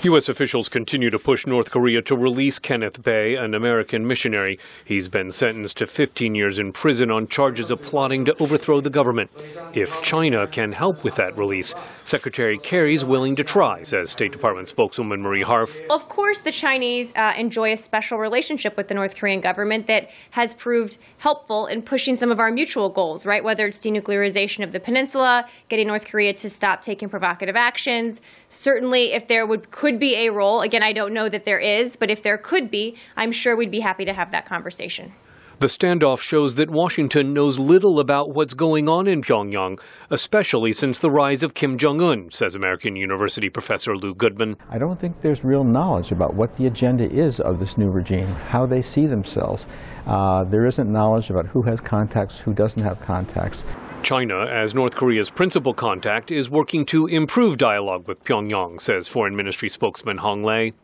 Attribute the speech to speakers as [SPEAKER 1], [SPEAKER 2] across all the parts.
[SPEAKER 1] U.S. officials continue to push North Korea to release Kenneth Bae, an American missionary. He's been sentenced to 15 years in prison on charges of plotting to overthrow the government. If China can help with that release, Secretary Kerry's willing to try, says State Department spokeswoman Marie Harf.
[SPEAKER 2] Of course, the Chinese enjoy a special relationship with the North Korean government that has proved helpful in pushing some of our mutual goals, right? Whether it's denuclearization of the peninsula, getting North Korea to stop taking provocative actions. Certainly, if there could be a role, again, I don't know that there is, but if there could be, I'm sure we'd be happy to have that conversation.
[SPEAKER 1] The standoff shows that Washington knows little about what's going on in Pyongyang, especially since the rise of Kim Jong-un, says American University professor Lou Goodman.
[SPEAKER 3] I don't think there's real knowledge about what the agenda is of this new regime, how they see themselves. There isn't knowledge about who has contacts, who doesn't have contacts.
[SPEAKER 1] China, as North Korea's principal contact, is working to improve dialogue with Pyongyang, says Foreign Ministry spokesman Hong Lei.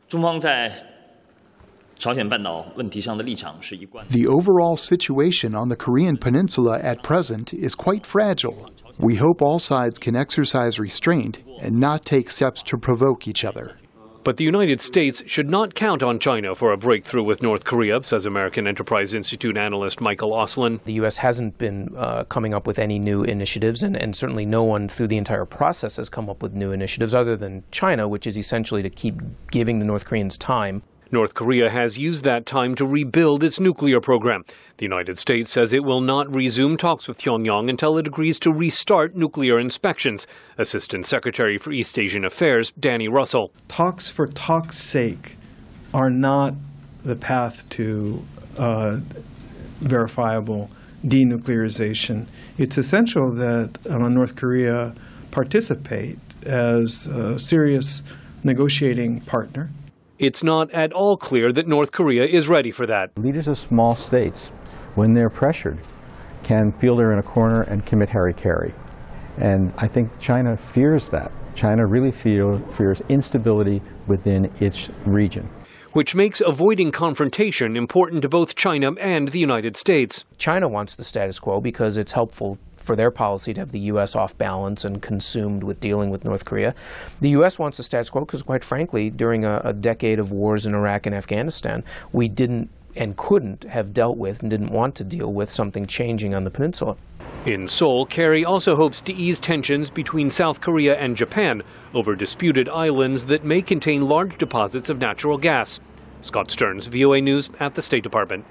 [SPEAKER 4] The
[SPEAKER 5] overall situation on the Korean peninsula at present is quite fragile. We hope all sides can exercise restraint and not take steps to provoke each other.
[SPEAKER 1] But the United States should not count on China for a breakthrough with North Korea, says American Enterprise Institute analyst Michael Oslin.
[SPEAKER 6] The U.S. hasn't been coming up with any new initiatives, and certainly no one through the entire process has come up with new initiatives other than China, which is essentially to keep giving the North Koreans time.
[SPEAKER 1] North Korea has used that time to rebuild its nuclear program. The United States says it will not resume talks with Pyongyang until it agrees to restart nuclear inspections. Assistant Secretary for East Asian Affairs, Danny Russell.
[SPEAKER 7] Talks for talk's sake are not the path to verifiable denuclearization. It's essential that North Korea participate as a serious negotiating partner.
[SPEAKER 1] It's not at all clear that North Korea is ready for that.
[SPEAKER 3] Leaders of small states, when they're pressured, can feel they're in a corner and commit hara-kiri. And I think China fears that. China really fears instability within its region.
[SPEAKER 1] Which makes avoiding confrontation important to both China and the United States.
[SPEAKER 6] China wants the status quo because it's helpful for their policy to have the U.S. off balance and consumed with dealing with North Korea. The U.S. wants the status quo because, quite frankly, during a decade of wars in Iraq and Afghanistan, we didn't and couldn't have dealt with and didn't want to deal with something changing on the peninsula.
[SPEAKER 1] In Seoul, Kerry also hopes to ease tensions between South Korea and Japan over disputed islands that may contain large deposits of natural gas. Scott Stearns, VOA News at the State Department.